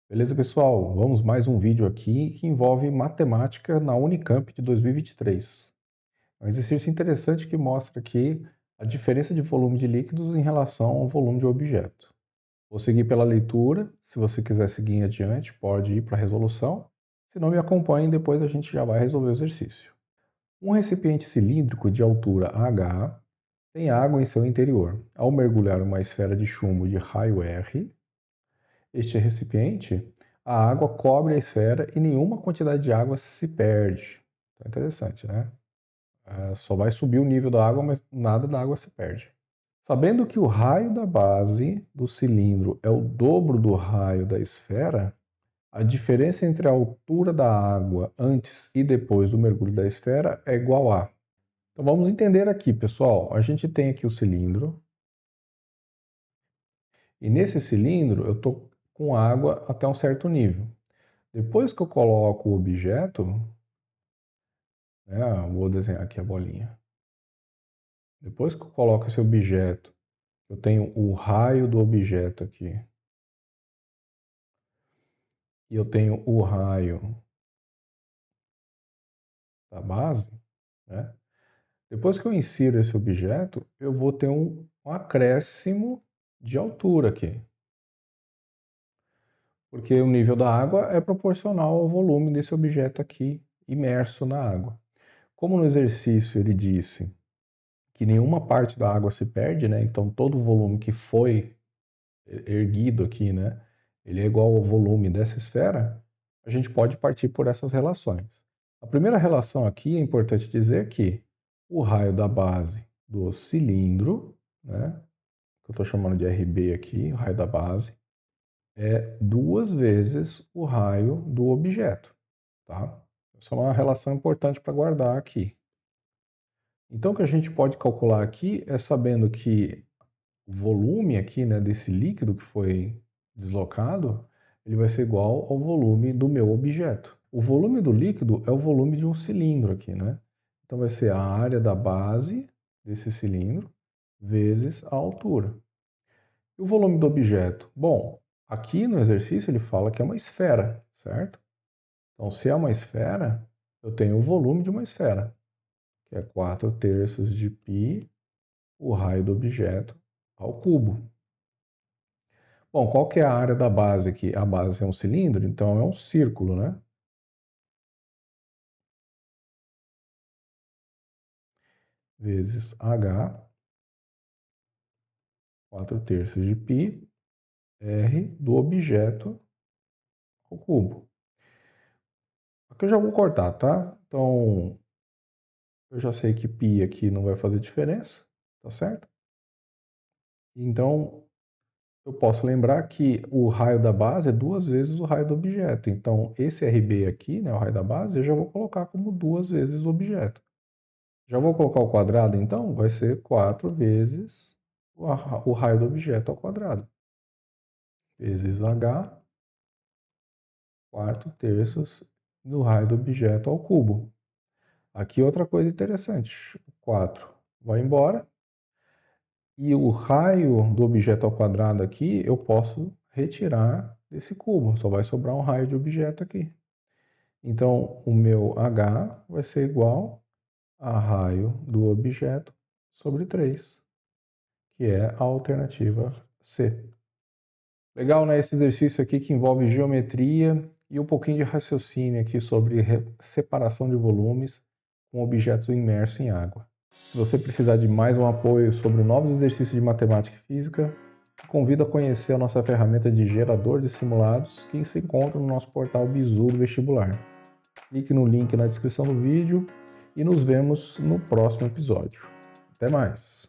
Beleza, pessoal? Vamos mais um vídeo aqui que envolve matemática na Unicamp de 2023. É um exercício interessante que mostra aqui a diferença de volume de líquidos em relação ao volume de objeto. Vou seguir pela leitura. Se você quiser seguir em adiante, pode ir para a resolução. Se não, me acompanhe, depois a gente já vai resolver o exercício. Um recipiente cilíndrico de altura H tem água em seu interior. Ao mergulhar uma esfera de chumbo de raio R, este recipiente, a água cobre a esfera e nenhuma quantidade de água se perde. Então, interessante, né? Só vai subir o nível da água, mas nada da água se perde. Sabendo que o raio da base do cilindro é o dobro do raio da esfera, a diferença entre a altura da água antes e depois do mergulho da esfera é igual a... Então vamos entender aqui, pessoal. A gente tem aqui o cilindro, e nesse cilindro eu estou com água até um certo nível. Depois que eu coloco o objeto, né, vou desenhar aqui a bolinha. Depois que eu coloco esse objeto, eu tenho o raio do objeto aqui. E eu tenho o raio da base, né? Depois que eu insiro esse objeto, eu vou ter um acréscimo de altura aqui. Porque o nível da água é proporcional ao volume desse objeto aqui imerso na água. Como no exercício ele disse que nenhuma parte da água se perde, né? Então todo o volume que foi erguido aqui, né? Ele é igual ao volume dessa esfera. A gente pode partir por essas relações. A primeira relação aqui é importante dizer que o raio da base do cilindro, né? Que eu estou chamando de RB aqui, o raio da base, é 2 vezes o raio do objeto, tá? Essa é uma relação importante para guardar aqui. Então, o que a gente pode calcular aqui é sabendo que o volume aqui, né, desse líquido que foi deslocado, ele vai ser igual ao volume do meu objeto. O volume do líquido é o volume de um cilindro aqui, né? Então vai ser a área da base desse cilindro vezes a altura. E o volume do objeto? Bom, aqui no exercício ele fala que é uma esfera, certo? Então, se é uma esfera, eu tenho o volume de uma esfera, que é 4/3 de π, o raio do objeto, ao cubo. Bom, qual que é a área da base aqui? A base é um cilindro, então é um círculo, né? Vezes H, 4/3 de π, R do objeto ao cubo. Aqui eu já vou cortar, tá? Então, eu já sei que π aqui não vai fazer diferença, tá certo? Então, eu posso lembrar que o raio da base é 2 vezes o raio do objeto. Então, esse RB aqui, né, o raio da base, eu já vou colocar como 2 vezes o objeto. Já vou colocar o quadrado, então, vai ser 4 vezes o raio do objeto ao quadrado. Vezes H, 4/3 do raio do objeto ao cubo. Aqui outra coisa interessante, 4 vai embora, e o raio do objeto ao quadrado aqui eu posso retirar desse cubo, só vai sobrar um raio de objeto aqui. Então, o meu H vai ser igual a raio do objeto sobre 3, que é a alternativa C. Legal, né? Esse exercício aqui que envolve geometria e um pouquinho de raciocínio aqui sobre separação de volumes com objetos imersos em água. Se você precisar de mais um apoio sobre novos exercícios de matemática e física, te convido a conhecer a nossa ferramenta de gerador de simulados que se encontra no nosso portal Bizu do Vestibular. Clique no link na descrição do vídeo e nos vemos no próximo episódio. Até mais!